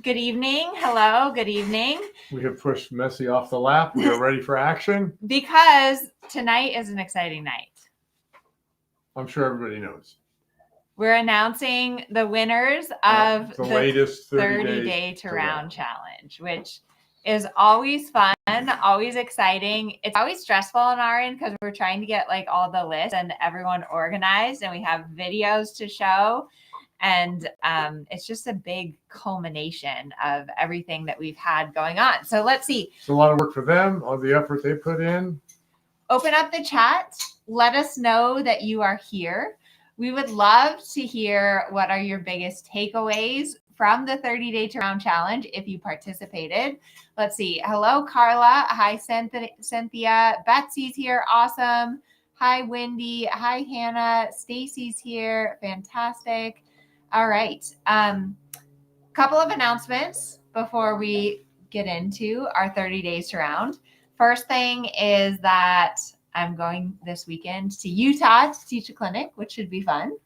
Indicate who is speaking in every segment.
Speaker 1: Good evening. Hello. Good evening.
Speaker 2: We have pushed Messi off the lap. We are ready for action.
Speaker 1: Because tonight is an exciting night.
Speaker 2: I'm sure everybody knows.
Speaker 1: We're announcing the winners of
Speaker 2: the latest
Speaker 1: 30 Day to Round Challenge, which is always fun, always exciting. It's always stressful on our end because we're trying to get like all the lists and everyone organized, and we have videos to show. And it's just a big culmination of everything that we've had going on. So let's see.
Speaker 2: It's a lot of work for them, all the effort they put in.
Speaker 1: Open up the chat. Let us know that you are here. We would love to hear what are your biggest takeaways from the 30 Day to Round Challenge if you participated. Let's see. Hello, Carla. Hi, Cynthia. Betsy's here. Awesome. Hi, Wendy. Hi, Hannah. Stacy's here. Fantastic. All right. Couple of announcements before we get into our 30 Days to Round. First thing is that I'm going this weekend to Utah to teach a clinic, which should be fun.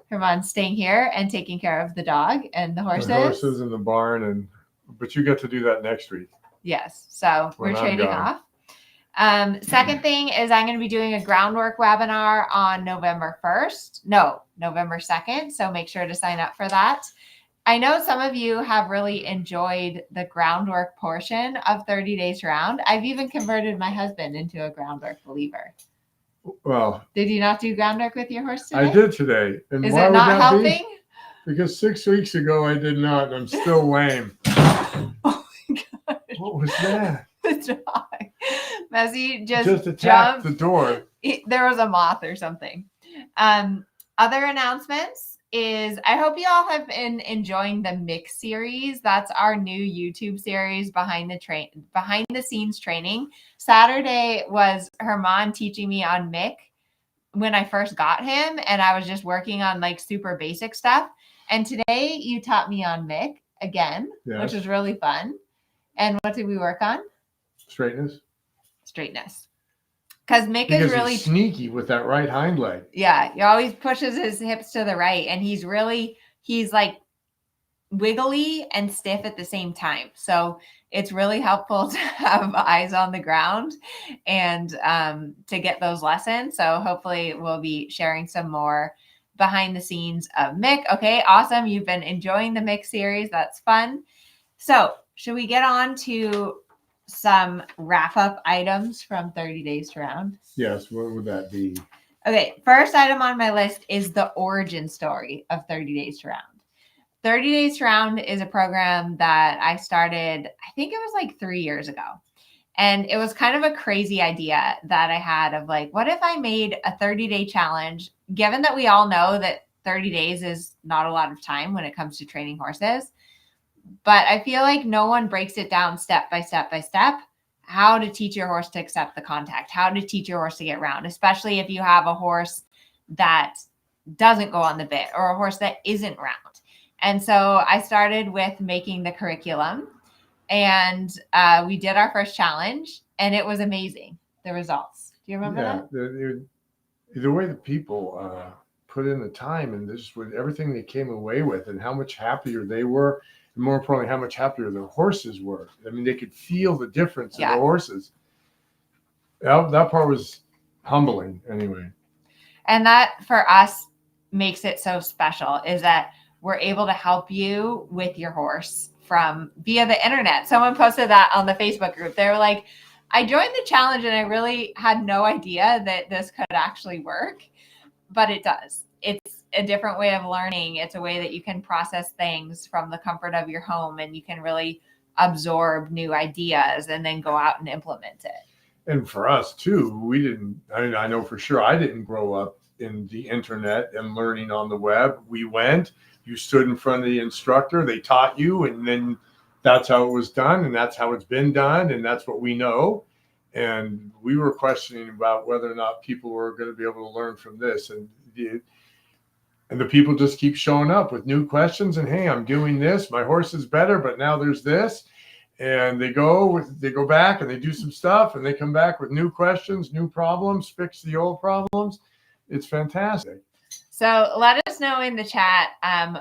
Speaker 1: Herman's staying here and taking care of the dog and the horses.
Speaker 2: The horses in the barn, but you get to do that next week.
Speaker 1: Yes. So we're trading off. Second thing is I'm going to be doing a groundwork webinar on November 2nd. So make sure to sign up for that. I know some of you have really enjoyed the groundwork portion of 30 Days to Round. I've even converted my husband into a groundwork believer.
Speaker 2: Well,
Speaker 1: did you not do groundwork with your horse today?
Speaker 2: I did today. And
Speaker 1: is it not helping?
Speaker 2: Because 6 weeks ago I did not, and I'm still lame.
Speaker 1: Oh my God.
Speaker 2: What was that?
Speaker 1: The dog. Messi just
Speaker 2: attacked
Speaker 1: jumped
Speaker 2: the door.
Speaker 1: There was a moth or something. Other announcements is I hope you all have been enjoying the Mix series. That's our new YouTube series behind the scenes training. Saturday was Herman teaching me on Mick when I first got him, and I was just working on like super basic stuff. And today you taught me on Mick again, yes, which was really fun. And what did we work on? Straightness. Because Mick is really
Speaker 2: he's sneaky with that right hind leg.
Speaker 1: Yeah, he always pushes his hips to the right, and he's like wiggly and stiff at the same time. So it's really helpful to have eyes on the ground and to get those lessons. So hopefully we'll be sharing some more behind the scenes of Mick. Okay, awesome. You've been enjoying the Mick series. That's fun. So should we get on to some wrap-up items from 30 Days to Round?
Speaker 2: Yes, what would that be?
Speaker 1: Okay, first item on my list is the origin story of 30 Days to Round. 30 Days to Round is a program that I started, I think it was like 3 years ago. And it was kind of a crazy idea that I had of like, what if I made a 30-day challenge, given that we all know that 30 days is not a lot of time when it comes to training horses. But I feel like no one breaks it down step by step by step, how to teach your horse to accept the contact, how to teach your horse to get round, especially if you have a horse that doesn't go on the bit or a horse that isn't round. And so I started with making the curriculum, and we did our first challenge, and it was amazing, the results. Do you remember that?
Speaker 2: The way the people put in the time and just with everything they came away with and how much happier they were. And more importantly, how much happier the horses were. I mean, they could feel the difference in the horses. That part was humbling anyway.
Speaker 1: And that for us makes it so special is that we're able to help you with your horse via the internet. Someone posted that on the Facebook group. They were like, I joined the challenge and I really had no idea that this could actually work, but it does. It's a different way of learning. It's a way that you can process things from the comfort of your home, and you can really absorb new ideas and then go out and implement it.
Speaker 2: And for us too, I know for sure I didn't grow up in the internet and learning on the web. You stood in front of the instructor, they taught you, and then that's how it was done, and that's how it's been done, and that's what we know. And we were questioning about whether or not people were going to be able to learn from this. And the people just keep showing up with new questions. And hey, I'm doing this. My horse is better, but now there's this. And they go back and they do some stuff, and they come back with new questions, new problems, fix the old problems. It's fantastic.
Speaker 1: So let us us know in the chat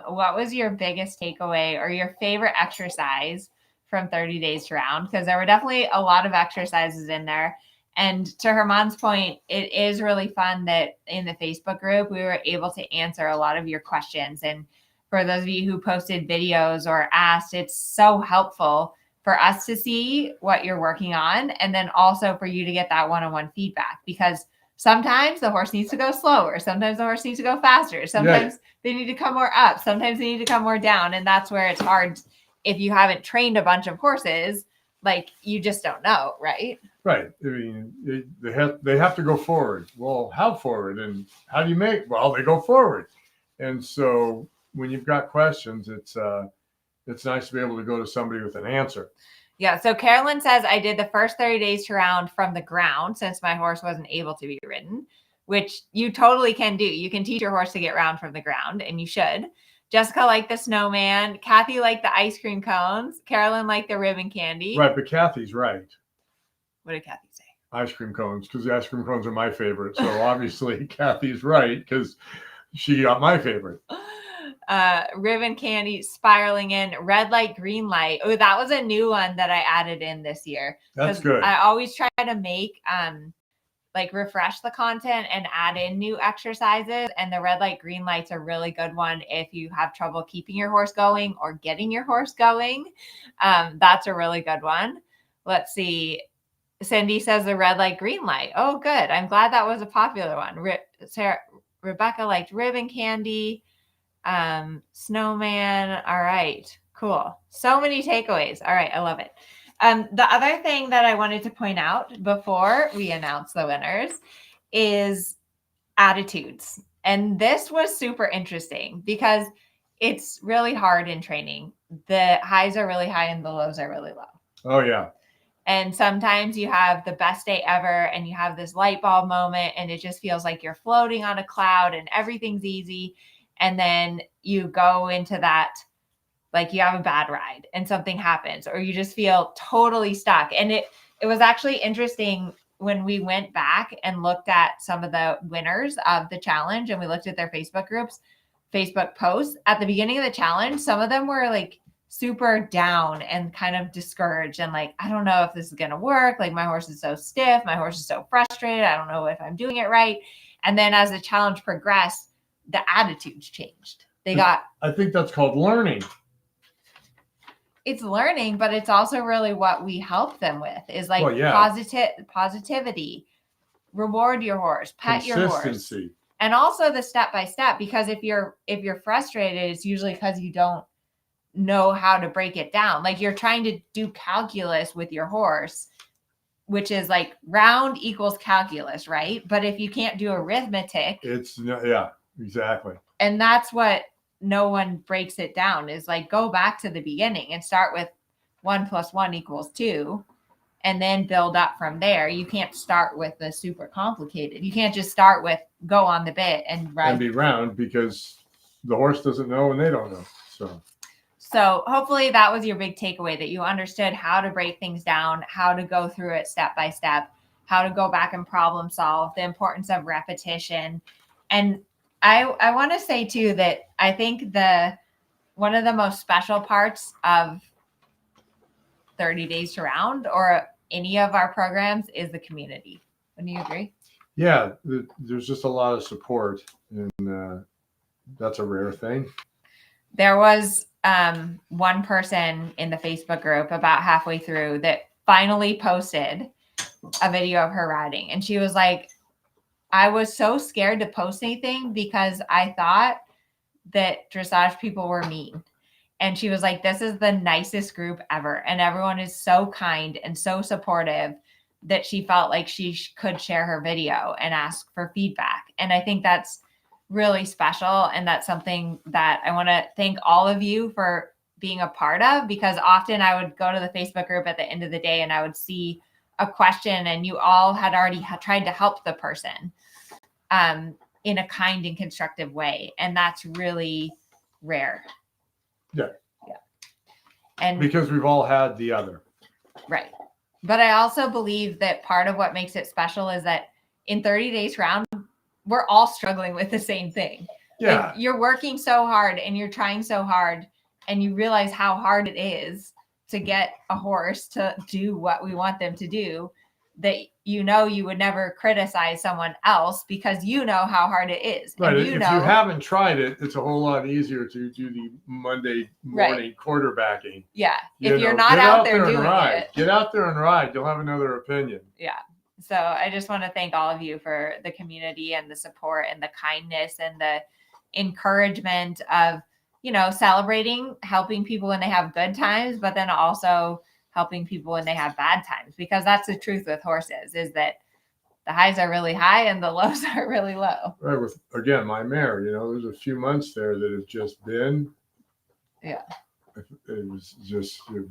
Speaker 1: what was your biggest takeaway or your favorite exercise from 30 Days to Round, because there were definitely a lot of exercises in there. And to Herman's point, it is really fun that in the Facebook group, we were able to answer a lot of your questions. And for those of you who posted videos or asked, it's so helpful for us to see what you're working on. And then also for you to get that one-on-one feedback, because sometimes the horse needs to go slower. Sometimes the horse needs to go faster. Sometimes they need to come more up. Sometimes they need to come more down. And that's where it's hard if you haven't trained a bunch of horses, like you just don't know, right?
Speaker 2: Right. I mean, they have to go forward. Well, how forward? And how do you make? Well, they go forward. And so when you've got questions, it's nice to be able to go to somebody with an answer.
Speaker 1: Yeah. So Carolyn says, I did the first 30 Days to Round from the ground since my horse wasn't able to be ridden, which you totally can do. You can teach your horse to get round from the ground, and you should. Jessica liked the snowman. Kathy liked the ice cream cones. Carolyn liked the ribbon candy.
Speaker 2: Right. But Kathy's right.
Speaker 1: What did Kathy say?
Speaker 2: Ice cream cones, because the ice cream cones are my favorite. So obviously Kathy's right, because she got my favorite.
Speaker 1: Ribbon candy, spiraling in, red light, green light. Oh, that was a new one that I added in this year.
Speaker 2: That's good.
Speaker 1: I always try to make like refresh the content and add in new exercises. And the red light, green light's a really good one if you have trouble keeping your horse going or getting your horse going. That's a really good one. Let's see. Cindy says the red light, green light. Oh, good. I'm glad that was a popular one. Rebecca liked ribbon candy. Snowman. All right, cool. So many takeaways. All right, I love it. The other thing that I wanted to point out before we announce the winners is attitudes. And this was super interesting because it's really hard in training. The highs are really high and the lows are really low.
Speaker 2: Oh, yeah.
Speaker 1: And sometimes you have the best day ever and you have this light bulb moment and it just feels like you're floating on a cloud and everything's easy. And then you go into that, like you have a bad ride and something happens, or you just feel totally stuck. And it was actually interesting when we went back and looked at some of the winners of the challenge and we looked at their Facebook groups, Facebook posts at the beginning of the challenge. Some of them were like super down and kind of discouraged and like, I don't know if this is going to work. Like my horse is so stiff. My horse is so frustrated. I don't know if I'm doing it right. And then as the challenge progressed, the attitudes changed. I
Speaker 2: think that's called learning.
Speaker 1: It's learning, but it's also really what we help them with is like positivity, reward your horse, pet your horse. And also the step-by-step, because if you're frustrated, it's usually because you don't know how to break it down. Like you're trying to do calculus with your horse, which is like round equals calculus, right? But if you can't do arithmetic,
Speaker 2: exactly.
Speaker 1: And that's what no one breaks it down is like, go back to the beginning and start with 1 + 1 = 2 and then build up from there. You can't start with the super complicated. You can't just start with go on the bit and ride
Speaker 2: and be round, because the horse doesn't know and they don't know.
Speaker 1: So hopefully that was your big takeaway, that you understood how to break things down, how to go through it step by step, how to go back and problem solve, the importance of repetition. And I want to say too that I think one of the most special parts of 30 Days to Round or any of our programs is the community. Wouldn't you agree?
Speaker 2: Yeah, there's just a lot of support, and that's a rare thing.
Speaker 1: There was one person in the Facebook group about halfway through that finally posted a video of her riding. And she was like, I was so scared to post anything because I thought that dressage people were mean. And she was like, this is the nicest group ever. And everyone is so kind and so supportive that she felt like she could share her video and ask for feedback. And I think that's really special. And that's something that I want to thank all of you for being a part of, because often I would go to the Facebook group at the end of the day and I would see a question and you all had already tried to help the person in a kind and constructive way. And that's really rare.
Speaker 2: Yeah.
Speaker 1: And
Speaker 2: because we've all had the other.
Speaker 1: Right. But I also believe that part of what makes it special is that in 30 Days Round, we're all struggling with the same thing.
Speaker 2: Yeah.
Speaker 1: Like, you're working so hard and you're trying so hard, and you realize how hard it is to get a horse to do what we want them to do, that you would never criticize someone else because you know how hard it is.
Speaker 2: Right.
Speaker 1: And
Speaker 2: If you haven't tried it, it's a whole lot easier to do the Monday morning quarterbacking.
Speaker 1: Yeah. If you're not out there doing it.
Speaker 2: Get out there and ride. You'll have another opinion.
Speaker 1: Yeah. So I just want to thank all of you for the community and the support and the kindness and the encouragement of, celebrating, helping people when they have good times, but then also helping people when they have bad times, because that's the truth with horses, is that the highs are really high and the lows are really low.
Speaker 2: Right. With, again, my mare, there's a few months there that have just been.
Speaker 1: Yeah.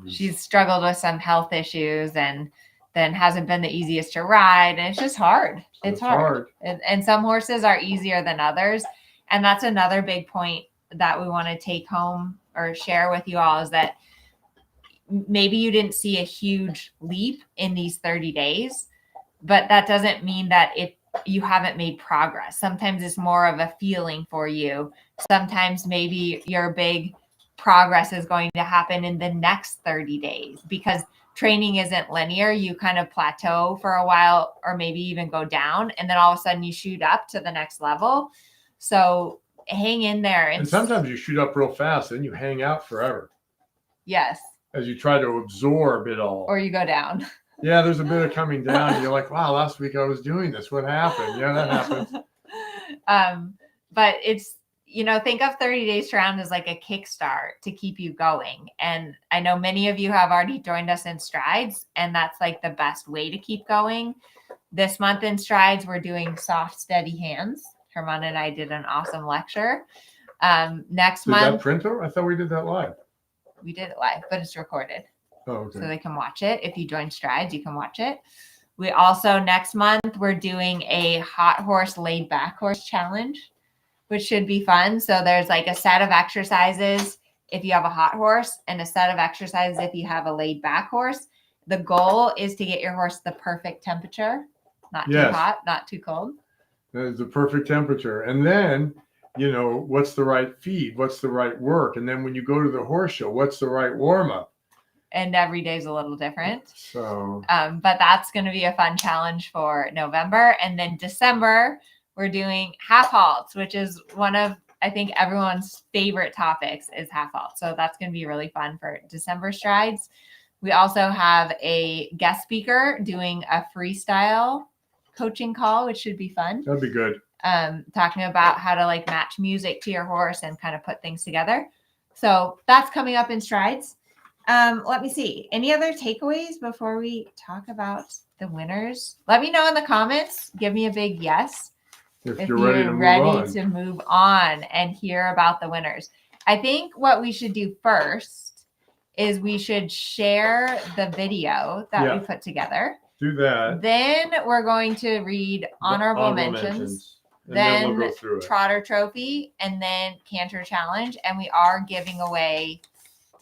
Speaker 1: She's struggled with some health issues and then hasn't been the easiest to ride. And it's just hard. It's hard. And some horses are easier than others. And that's another big point that we want to take home or share with you all, is that maybe you didn't see a huge leap in these 30 days, but that doesn't mean that you haven't made progress. Sometimes it's more of a feeling for you. Sometimes maybe your big progress is going to happen in the next 30 days, because training isn't linear. You kind of plateau for a while, or maybe even go down, and then all of a sudden you shoot up to the next level. So hang in there.
Speaker 2: And sometimes you shoot up real fast, then you hang out forever.
Speaker 1: Yes.
Speaker 2: As you try to absorb it all.
Speaker 1: Or you go down.
Speaker 2: Yeah, there's a bit of coming down. And you're like, wow, last week I was doing this. What happened? Yeah, that happens.
Speaker 1: But it's, think of 30 Days to Round as like a kickstart to keep you going. And I know many of you have already joined us in Strides, and that's like the best way to keep going. This month in Strides, we're doing soft, steady hands. Herman and I did an awesome lecture. Next month.
Speaker 2: Did that printer? I thought we did that live.
Speaker 1: We did it live, but it's recorded.
Speaker 2: Oh, okay.
Speaker 1: So they can watch it. If you join Strides, you can watch it. We also, next month, we're doing a hot horse, laid back horse challenge, which should be fun. So there's like a set of exercises if you have a hot horse, and a set of exercises if you have a laid back horse. The goal is to get your horse the perfect temperature, not too hot, not too cold.
Speaker 2: That's the perfect temperature. And then, what's the right feed? What's the right work? And then when you go to the horse show, what's the right warm up?
Speaker 1: And every day's a little different.
Speaker 2: So,
Speaker 1: but that's going to be a fun challenge for November. And then December, we're doing half halts, which is one of, I think, everyone's favorite topics, is half halts. So that's going to be really fun for December Strides. We also have a guest speaker doing a freestyle coaching call, which should be fun.
Speaker 2: That'd be good.
Speaker 1: Talking about how to like match music to your horse and kind of put things together. So that's coming up in Strides. Let me see. Any other takeaways before we talk about the winners? Let me know in the comments. Give me a big yes
Speaker 2: if you're ready
Speaker 1: to move on and hear about the winners. I think what we should do first is we should share the video that we put together.
Speaker 2: Do that.
Speaker 1: Then we're going to read honorable mentions. Then we'll go through it. Trotter Trophy, and then Canter Challenge, and we are giving away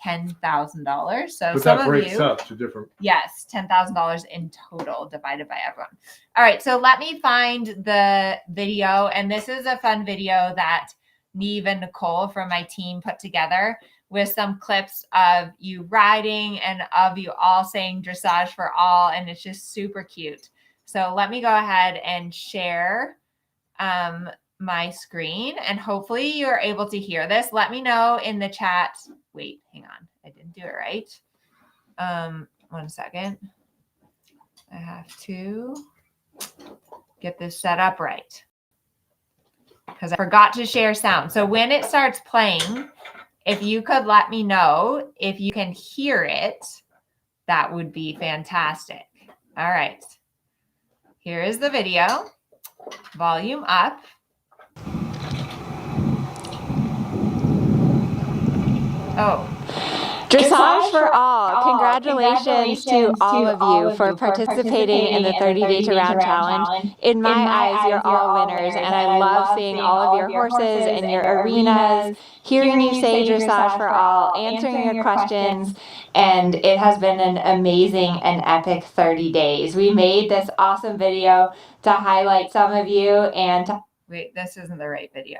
Speaker 1: $10,000. So
Speaker 2: but that breaks up to different.
Speaker 1: Yes, $10,000 in total divided by everyone. All right, so let me find the video, and this is a fun video that Neve and Nicole from my team put together with some clips of you riding and of you all saying dressage for all, and it's just super cute. So let me go ahead and share my screen, and hopefully you're able to hear this. Let me know in the chat. Wait, hang on. I didn't do it right. 1 second. I have to get this set up right, because I forgot to share sound. So when it starts playing, if you could let me know if you can hear it, that would be fantastic. All right. Here is the video. Volume up. Oh.
Speaker 3: Dressage for all. Congratulations to all of you for participating in the 30 Day to Round Challenge. In my eyes, you're all winners, and I love seeing all of your horses and your arenas, hearing you say dressage for all, answering your questions, and it has been an amazing and epic 30 days. We made this awesome video to highlight some of you and to...
Speaker 1: Wait, this isn't the right video.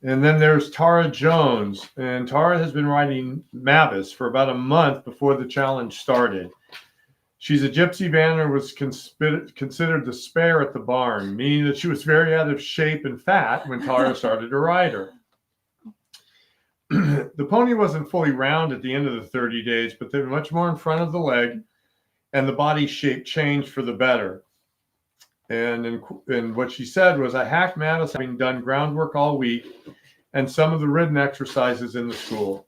Speaker 2: And then there's Tara Jones. And Tara has been riding Mavis for about a month before the challenge started. She's a gypsy banner, was considered the spare at the barn, meaning that she was very out of shape and fat when Tara started to ride her. The pony wasn't fully round at the end of the 30 days, but they were much more in front of the leg, and the body shape changed for the better. And what she said was, I hacked Mavis having done groundwork all week and some of the ridden exercises in the school.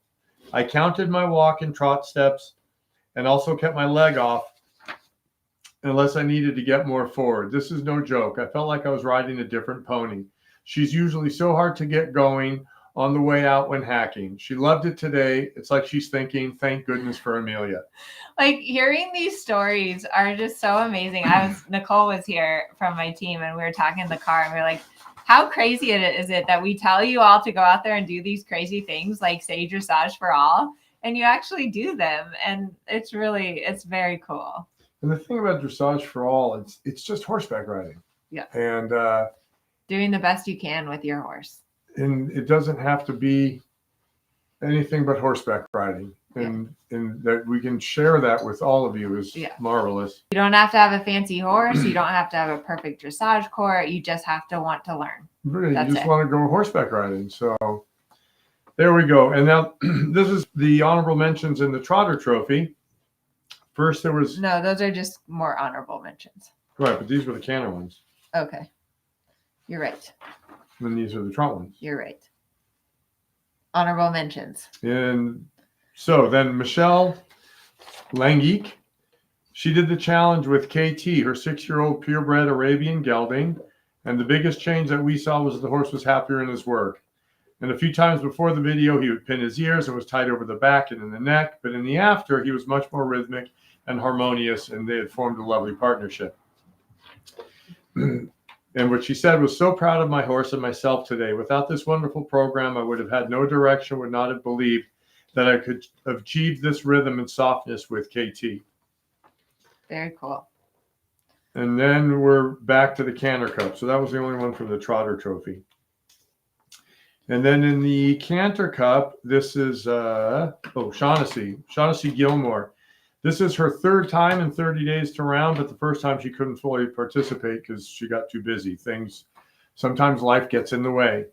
Speaker 2: I counted my walk and trot steps and also kept my leg off unless I needed to get more forward. This is no joke. I felt like I was riding a different pony. She's usually so hard to get going on the way out when hacking. She loved it today. It's like she's thinking, thank goodness for Amelia.
Speaker 1: Like, hearing these stories are just so amazing. Nicole was here from my team, and we were talking in the car, and we were like, how crazy is it that we tell you all to go out there and do these crazy things like say dressage for all, and you actually do them. And it's very cool.
Speaker 2: And the thing about dressage for all, it's just horseback riding.
Speaker 1: Yeah.
Speaker 2: And
Speaker 1: doing the best you can with your horse.
Speaker 2: And it doesn't have to be anything but horseback riding. And that we can share that with all of you is marvelous.
Speaker 1: You don't have to have a fancy horse. You don't have to have a perfect dressage court. You just have to want to learn.
Speaker 2: Really, you just want to go horseback riding. So there we go. And now this is the honorable mentions in the Trotter Trophy. First, there was...
Speaker 1: No, those are just more honorable mentions.
Speaker 2: Right, but these were the canner ones.
Speaker 1: Okay. You're right.
Speaker 2: And these are the trot ones.
Speaker 1: You're right. Honorable mentions.
Speaker 2: And so then Michelle Langeek, she did the challenge with KT, her 6-year-old purebred Arabian gelding. And the biggest change that we saw was the horse was happier in his work. And a few times before the video, he would pin his ears and was tight over the back and in the neck. But in the after, he was much more rhythmic and harmonious, and they had formed a lovely partnership. And what she said was, so proud of my horse and myself today. Without this wonderful program, I would have had no direction, would not have believed that I could achieve this rhythm and softness with KT.
Speaker 1: Very cool.
Speaker 2: And then we're back to the Canter Cup. So that was the only one from the Trotter Trophy. And then in the Canter Cup, this is Shaughnessy Gilmore. This is her third time in 30 days to round, but the first time she couldn't fully participate because she got too busy. Sometimes life gets in the way.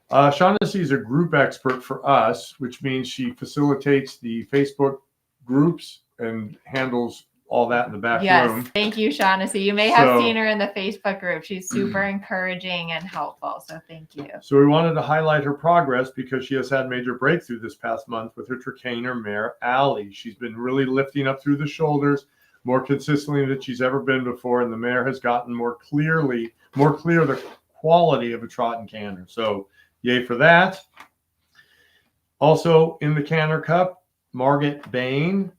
Speaker 2: Shaughnessy is a group expert for us, which means she facilitates the Facebook groups and handles all that in the back room.
Speaker 1: Yes, thank you, Shaughnessy. You may have seen her in the Facebook group. She's super encouraging and helpful, so thank you.
Speaker 2: So we wanted to highlight her progress because she has had major breakthrough this past month with her Trakehner mare, Allie. She's been really lifting up through the shoulders more consistently than she's ever been before, and the mare has gotten more clear the quality of a trot and canter. So yay for that. Also in the Canter Cup, Margaret Bain.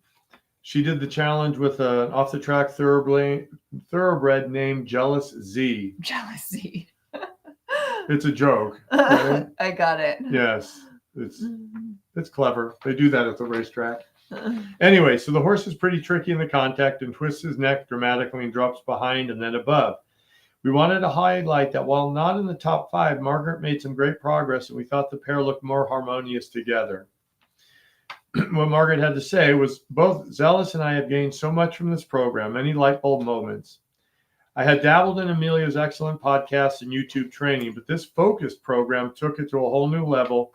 Speaker 2: She did the challenge with an off-the-track thoroughbred named Jealous Z.
Speaker 1: Jealous Z.
Speaker 2: It's a joke. Right?
Speaker 1: I got it.
Speaker 2: Yes, it's clever. They do that at the racetrack. Anyway, so the horse is pretty tricky in the contact and twists his neck dramatically and drops behind and then above. We wanted to highlight that while not in the top 5, Margaret made some great progress, and we thought the pair looked more harmonious together. What Margaret had to say was, both Zealous and I have gained so much from this program, many light bulb moments. I had dabbled in Amelia's excellent podcasts and YouTube training, but this focused program took it to a whole new level,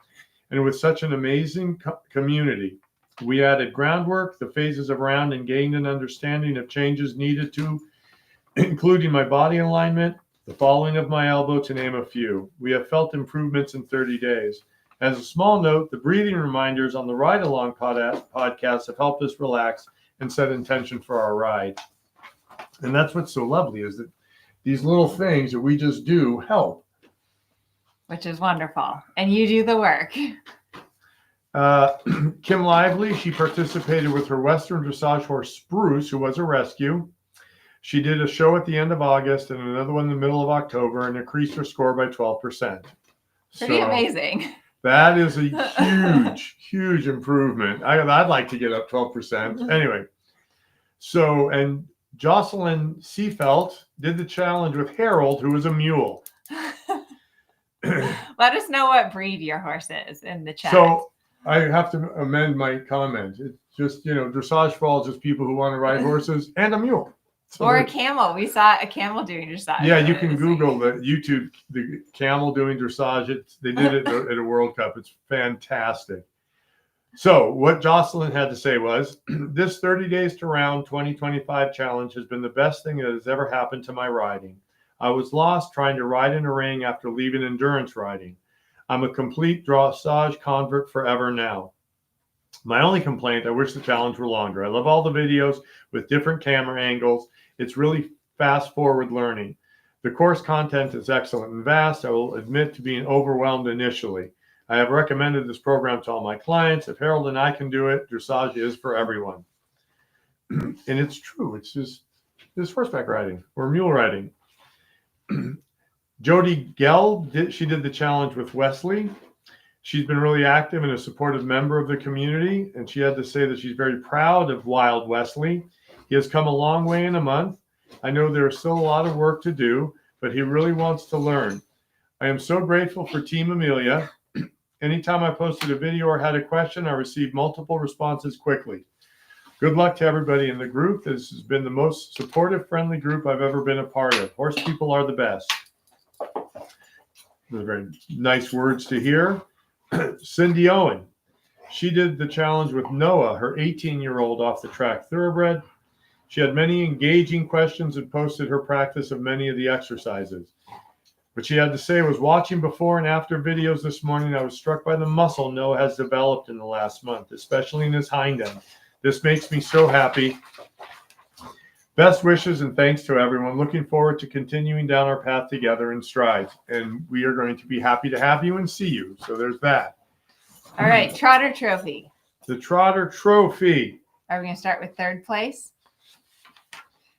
Speaker 2: and with such an amazing community. We added groundwork, the phases of round, and gained an understanding of changes needed to, including my body alignment, the following of my elbow, to name a few. We have felt improvements in 30 days. As a small note, the breathing reminders on the Ride Along podcast have helped us relax and set intention for our ride. And that's what's so lovely, is that these little things that we just do help.
Speaker 1: Which is wonderful. And you do the work.
Speaker 2: Kim Lively, she participated with her Western dressage horse, Spruce, who was a rescue. She did a show at the end of August and another one in the middle of October and increased her score by 12%.
Speaker 1: Pretty amazing.
Speaker 2: That is a huge, huge improvement. I'd like to get up 12%. Anyway, so, and Jocelyn Seafelt did the challenge with Harold, who was a mule.
Speaker 1: Let us know what breed your horse is in the chat.
Speaker 2: So I have to amend my comment. It's just, dressage for all, just people who want to ride horses and a mule. So
Speaker 1: or a camel. We saw a camel doing dressage.
Speaker 2: yeah, you can Google the YouTube, the camel doing dressage. They did it at a World Cup. It's fantastic. So what Jocelyn had to say was, this 30 Days to Round 2025 challenge has been the best thing that has ever happened to my riding. I was lost trying to ride in a ring after leaving endurance riding. I'm a complete dressage convert forever now. My only complaint, I wish the challenge were longer. I love all the videos with different camera angles. It's really fast forward learning. The course content is excellent and vast. I will admit to being overwhelmed initially. I have recommended this program to all my clients. If Harold and I can do it, dressage is for everyone. And it's true. It's just horseback riding or mule riding. Jody Gell, she did the challenge with Wesley. She's been really active and a supportive member of the community. And she had to say that she's very proud of Wild Wesley. He has come a long way in a month. I know there's still a lot of work to do, but he really wants to learn. I am so grateful for Team Amelia. Anytime I posted a video or had a question, I received multiple responses quickly. Good luck to everybody in the group. This has been the most supportive, friendly group I've ever been a part of. Horse people are the best. Those are very nice words to hear. Cindy Owen. She did the challenge with Noah, her 18-year-old off the track thoroughbred. She had many engaging questions and posted her practice of many of the exercises. What she had to say was, watching before and after videos this morning, I was struck by the muscle Noah has developed in the last month, especially in his hind end. This makes me so happy. Best wishes and thanks to everyone. Looking forward to continuing down our path together in strides. And we are going to be happy to have you and see you. So there's that.
Speaker 1: All right, Trotter Trophy.
Speaker 2: The Trotter Trophy.
Speaker 1: Are we going to start with third place?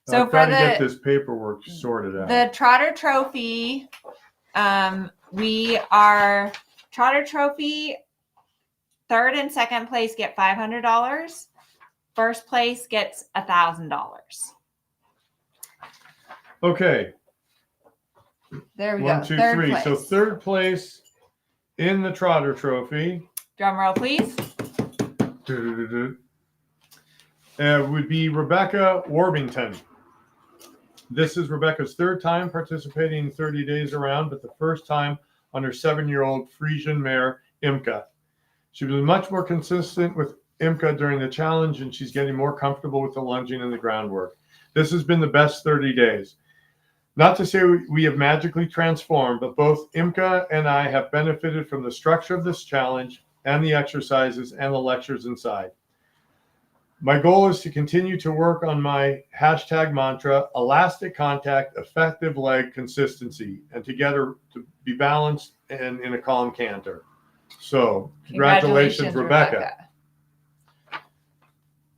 Speaker 1: So
Speaker 2: I'm
Speaker 1: for
Speaker 2: trying to get this paperwork sorted out.
Speaker 1: The Trotter Trophy, we are Trotter Trophy. Third and second place get $500. First place gets $1,000.
Speaker 2: Okay.
Speaker 1: There we
Speaker 2: 1,
Speaker 1: go.
Speaker 2: 2,
Speaker 1: Third
Speaker 2: 3.
Speaker 1: place.
Speaker 2: So third place in the Trotter Trophy
Speaker 1: Drum roll, please.
Speaker 2: would be Rebecca Warbington. This is Rebecca's third time participating in 30 Days Around, but the first time on her 7-year-old Frisian mare, Imka. She was much more consistent with Imka during the challenge, and she's getting more comfortable with the lunging and the groundwork. This has been the best 30 days. Not to say we have magically transformed, but both Imka and I have benefited from the structure of this challenge and the exercises and the lectures inside. My goal is to continue to work on my hashtag mantra, elastic contact, effective leg consistency, and together to be balanced and in a calm canter. So congratulations, Rebecca.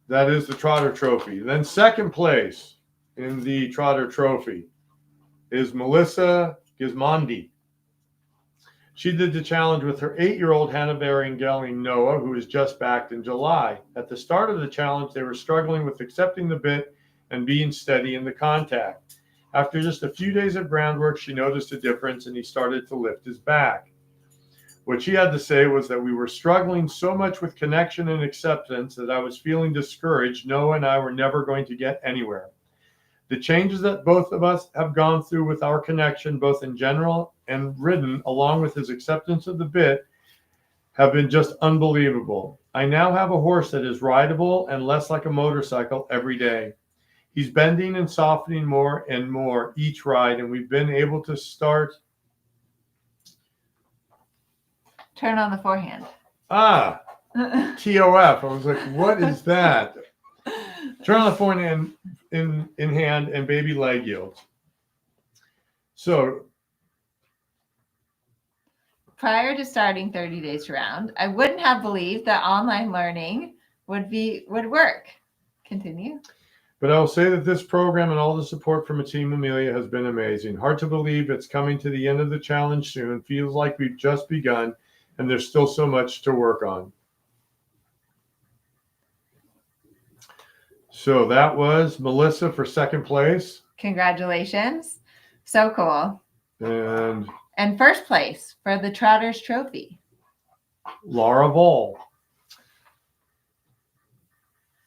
Speaker 2: That is the Trotter Trophy. Then second place in the Trotter Trophy is Melissa Gismondi. She did the challenge with her 8-year-old Hanoverian gelding Noah, who was just backed in July. At the start of the challenge, they were struggling with accepting the bit and being steady in the contact. After just a few days of groundwork, she noticed a difference and he started to lift his back. What she had to say was that we were struggling so much with connection and acceptance that I was feeling discouraged. Noah and I were never going to get anywhere. The changes that both of us have gone through with our connection, both in general and ridden, along with his acceptance of the bit, have been just unbelievable. I now have a horse that is rideable and less like a motorcycle every day. He's bending and softening more and more each ride, and we've been able to start.
Speaker 1: Turn on the forehand.
Speaker 2: TOF. I was like, what is that? Turn on the forehand in hand and baby leg yields. So
Speaker 1: prior to starting 30 Days Around, I wouldn't have believed that online learning would work. Continue.
Speaker 2: But I'll say that this program and all the support from Team Amelia has been amazing. Hard to believe it's coming to the end of the challenge soon. Feels like we've just begun and there's still so much to work on. So that was Melissa for second place.
Speaker 1: Congratulations. So cool.
Speaker 2: And
Speaker 1: And first place for the Trotters Trophy.
Speaker 2: Laura Voll.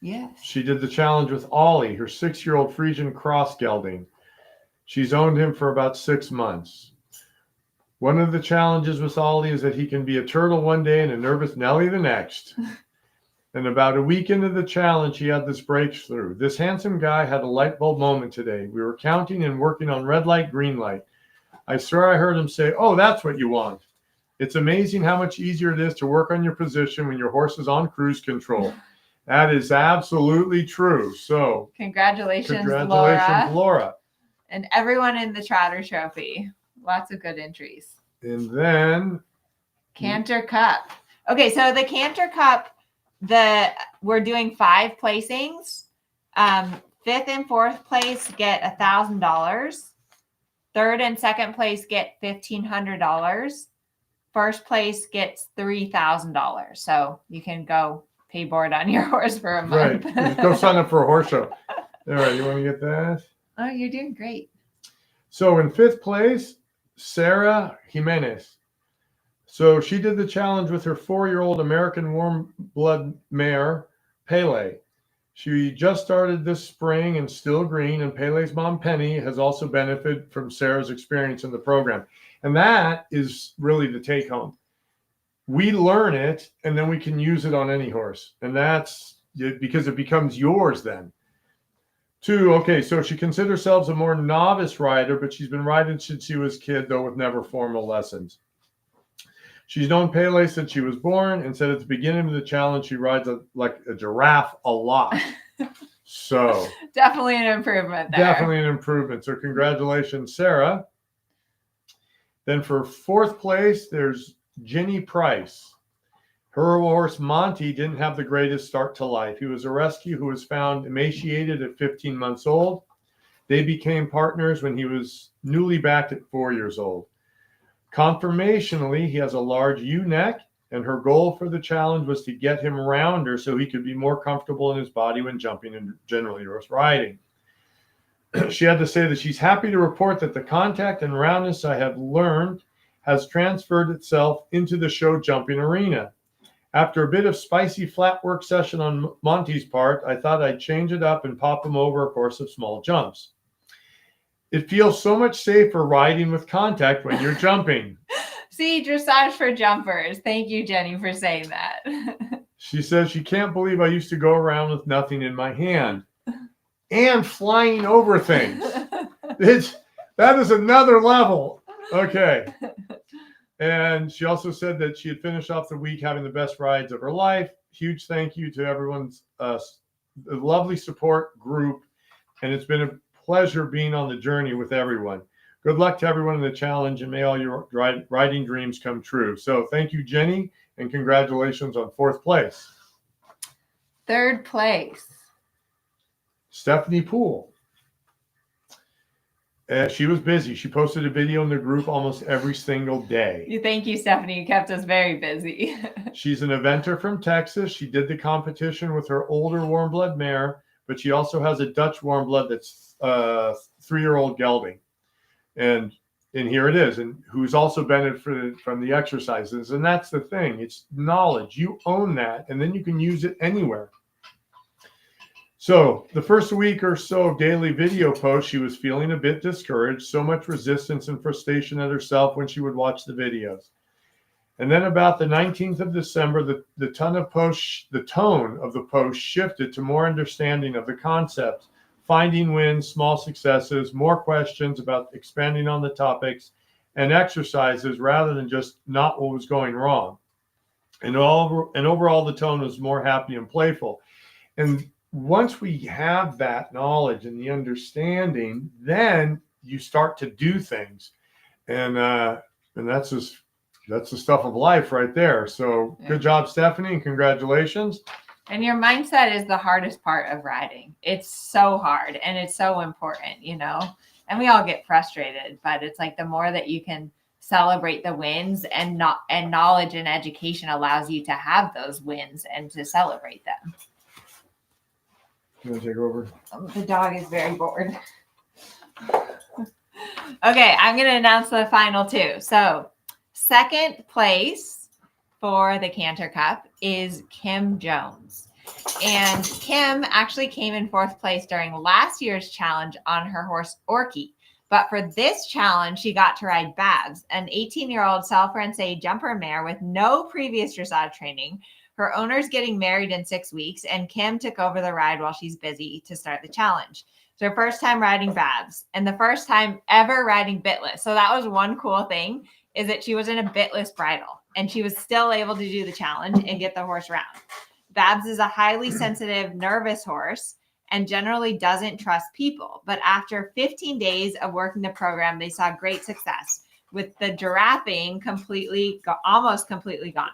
Speaker 1: Yes.
Speaker 2: She did the challenge with Ollie, her 6-year-old Frisian cross gelding. She's owned him for about 6 months. One of the challenges with Ollie is that he can be a turtle one day and a nervous Nelly the next. And about a week into the challenge, he had this breakthrough. This handsome guy had a light bulb moment today. We were counting and working on red light, green light. I swear I heard him say, "Oh, that's what you want." It's amazing how much easier it is to work on your position when your horse is on cruise control. That is absolutely true. So
Speaker 1: Congratulations,
Speaker 2: Laura.
Speaker 1: And everyone in the Trotter Trophy. Lots of good entries.
Speaker 2: And then
Speaker 1: Canter Cup. Okay, so the Canter Cup, we're doing 5 placings. 5th and 4th place get $1,000. 3rd and 2nd place get $1,500. First place gets $3,000. So you can go pay board on your horse for a month.
Speaker 2: Right. Go sign up for a horse show. All right, you want to get that?
Speaker 1: Oh, you're doing great.
Speaker 2: So in 5th place, Sarah Jimenez. So she did the challenge with her 4-year-old American warm blood mare, Pele. She just started this spring and still green, and Pele's mom, Penny, has also benefited from Sarah's experience in the program. And that is really the take home. We learn it, and then we can use it on any horse. And that's because it becomes yours then. 2, okay, so she considers herself a more novice rider, but she's been riding since she was a kid, though with never formal lessons. She's known Pele since she was born and said at the beginning of the challenge, she rides like a giraffe a lot. So
Speaker 1: definitely an improvement there.
Speaker 2: Definitely an improvement. So congratulations, Sarah. Then for 4th place, there's Ginny Price. Her horse, Monty, didn't have the greatest start to life. He was a rescue who was found emaciated at 15 months old. They became partners when he was newly backed at 4 years old. Conformationally, he has a large U-neck, and her goal for the challenge was to get him rounder so he could be more comfortable in his body when jumping and generally horse riding. She had to say that she's happy to report that the contact and roundness I have learned has transferred itself into the show jumping arena. After a bit of spicy flat work session on Monty's part, I thought I'd change it up and pop him over a course of small jumps. It feels so much safer riding with contact when you're jumping.
Speaker 1: See, dressage for jumpers. Thank you, Jenny, for saying that.
Speaker 2: She says she can't believe I used to go around with nothing in my hand and flying over things. That is another level. Okay. And she also said that she had finished off the week having the best rides of her life. Huge thank you to everyone's lovely support group. And it's been a pleasure being on the journey with everyone. Good luck to everyone in the challenge, and may all your riding dreams come true. So thank you, Jenny, and congratulations on 4th place.
Speaker 1: 3rd place.
Speaker 2: Stephanie Poole. She was busy. She posted a video in the group almost every single day.
Speaker 1: Thank you, Stephanie. You kept us very busy.
Speaker 2: She's an eventer from Texas. She did the competition with her older warm blood mare, but she also has a Dutch warm blood that's 3-year-old gelding. And here it is, and who's also benefited from the exercises. And that's the thing. It's knowledge. You own that, and then you can use it anywhere. So the first week or so of daily video posts, she was feeling a bit discouraged, so much resistance and frustration at herself when she would watch the videos. And then about the 19th of December, the tone of the post shifted to more understanding of the concepts, finding wins, small successes, more questions about expanding on the topics, and exercises rather than just not what was going wrong. And overall, the tone was more happy and playful. And once we have that knowledge and the understanding, then you start to do things. And that's the stuff of life right there. So Good job, Stephanie, and congratulations.
Speaker 1: And your mindset is the hardest part of riding. It's so hard and it's so important, you know, and we all get frustrated, but it's like the more that you can celebrate the wins and knowledge and education allows you to have those wins and to celebrate them.
Speaker 2: You want to take over?
Speaker 1: The dog is very bored. Okay, I'm going to announce the final two. So, second place for the Canter Cup is Kim Jones. And Kim actually came in 4th place during last year's challenge on her horse Orky. But for this challenge, she got to ride Babs, an 18-year-old Salle Francais jumper mare with no previous dressage training. Her owner's getting married in 6 weeks, and Kim took over the ride while she's busy to start the challenge. It's her first time riding Babs and the first time ever riding bitless. So that was one cool thing, is that she was in a bitless bridle and she was still able to do the challenge and get the horse round. Babs is a highly sensitive, nervous horse and generally doesn't trust people. But after 15 days of working the program, they saw great success with the giraffing almost completely gone.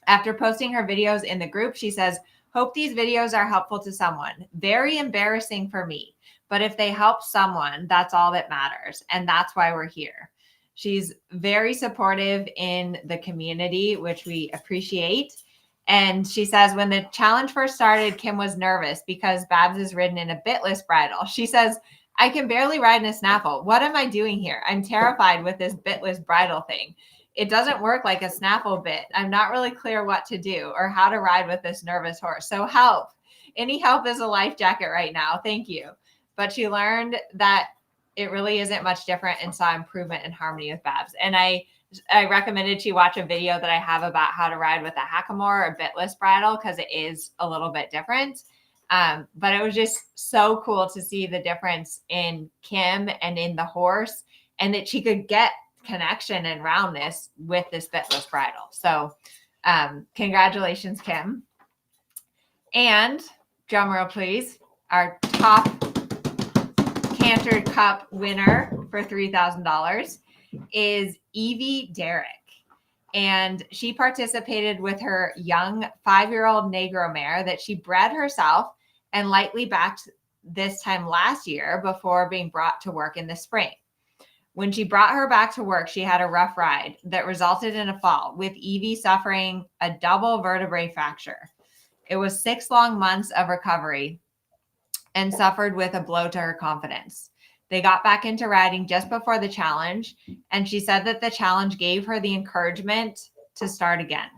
Speaker 1: After posting her videos in the group, she says, "Hope these videos are helpful to someone. Very embarrassing for me, but if they help someone, that's all that matters. And that's why we're here." She's very supportive in the community, which we appreciate. And she says, when the challenge first started, Kim was nervous because Babs is ridden in a bitless bridle. She says, "I can barely ride in a snaffle. What am I doing here? I'm terrified with this bitless bridle thing. It doesn't work like a snaffle bit. I'm not really clear what to do or how to ride with this nervous horse. So help. Any help is a life jacket right now. Thank you." But she learned that it really isn't much different and saw improvement in harmony with Babs. And I recommended she watch a video that I have about how to ride with a hackamore or bitless bridle because it is a little bit different. But it was just so cool to see the difference in Kim and in the horse, and that she could get connection and roundness with this bitless bridle. So congratulations, Kim. And drum roll, please. Our top Canter Cup winner for $3,000 is Evie Derrick. And she participated with her young 5-year-old Negro mare that she bred herself and lightly backed this time last year before being brought to work in the spring. When she brought her back to work, she had a rough ride that resulted in a fall, with Evie suffering a double vertebrae fracture. It was 6 long months of recovery and suffered with a blow to her confidence. They got back into riding just before the challenge, and she said that the challenge gave her the encouragement to start again.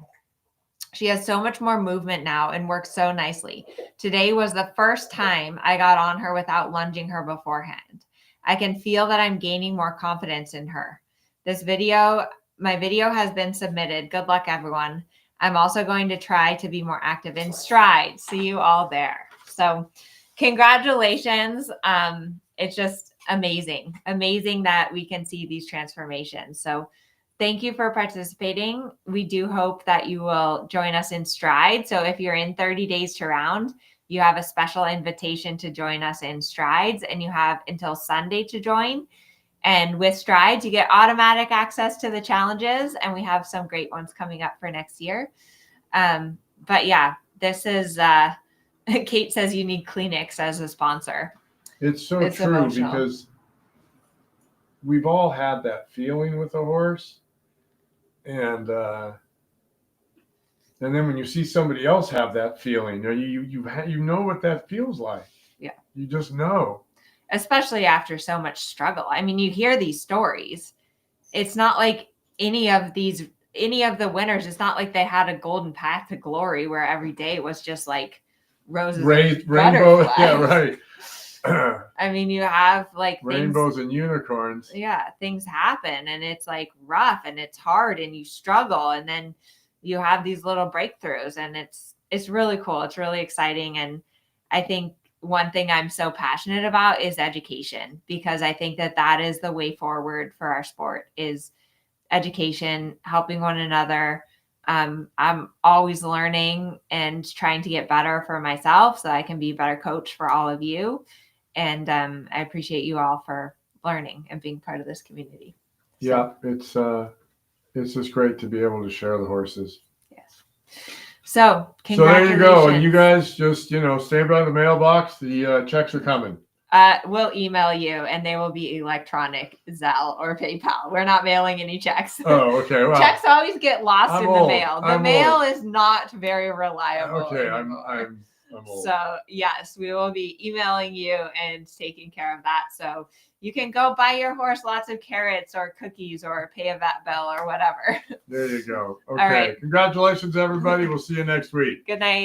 Speaker 1: She has so much more movement now and works so nicely. Today was the first time I got on her without lunging her beforehand. I can feel that I'm gaining more confidence in her. My video has been submitted. Good luck, everyone. I'm also going to try to be more active in Stride. See you all there. So congratulations. It's just amazing that we can see these transformations. So thank you for participating. We do hope that you will join us in Stride. So if you're in 30 days to round, you have a special invitation to join us in Strides, and you have until Sunday to join. And with Strides, you get automatic access to the challenges, and we have some great ones coming up for next year. But yeah, this is, Kate says you need Kleenex as a sponsor.
Speaker 2: It's true
Speaker 1: emotional.
Speaker 2: Because we've all had that feeling with a horse, and then when you see somebody else have that feeling, you know what that feels like.
Speaker 1: Yeah,
Speaker 2: you just know.
Speaker 1: Especially after so much struggle. I mean, you hear these stories. It's not like any of the winners. It's not like they had a golden path to glory where every day was just like roses,
Speaker 2: rainbow. Yeah, right.
Speaker 1: I mean, you have like
Speaker 2: rainbows and unicorns.
Speaker 1: Yeah, things happen, and it's like rough, and it's hard, and you struggle, and then you have these little breakthroughs, and it's really cool. It's really exciting, and I think one thing I'm so passionate about is education, because I think that is the way forward for our sport is education, helping one another. I'm always learning and trying to get better for myself so I can be a better coach for all of you. And I appreciate you all for learning and being part of this community.
Speaker 2: Yeah, it's just great to be able to share the horses.
Speaker 1: Yes. So
Speaker 2: there you go. And you guys just, stay by the mailbox. The checks are coming.
Speaker 1: We'll email you, and they will be electronic, Zelle or PayPal. We're not mailing any checks.
Speaker 2: Oh, okay. Well,
Speaker 1: checks always get lost in the mail. The mail
Speaker 2: old.
Speaker 1: is not very reliable.
Speaker 2: Okay,
Speaker 1: anymore.
Speaker 2: I'm old.
Speaker 1: So yes, we will be emailing you and taking care of that. So you can go buy your horse lots of carrots or cookies or pay a vet bill or whatever.
Speaker 2: There you go.
Speaker 1: All
Speaker 2: Okay.
Speaker 1: right.
Speaker 2: Congratulations, everybody. We'll see you next week.
Speaker 1: Good night.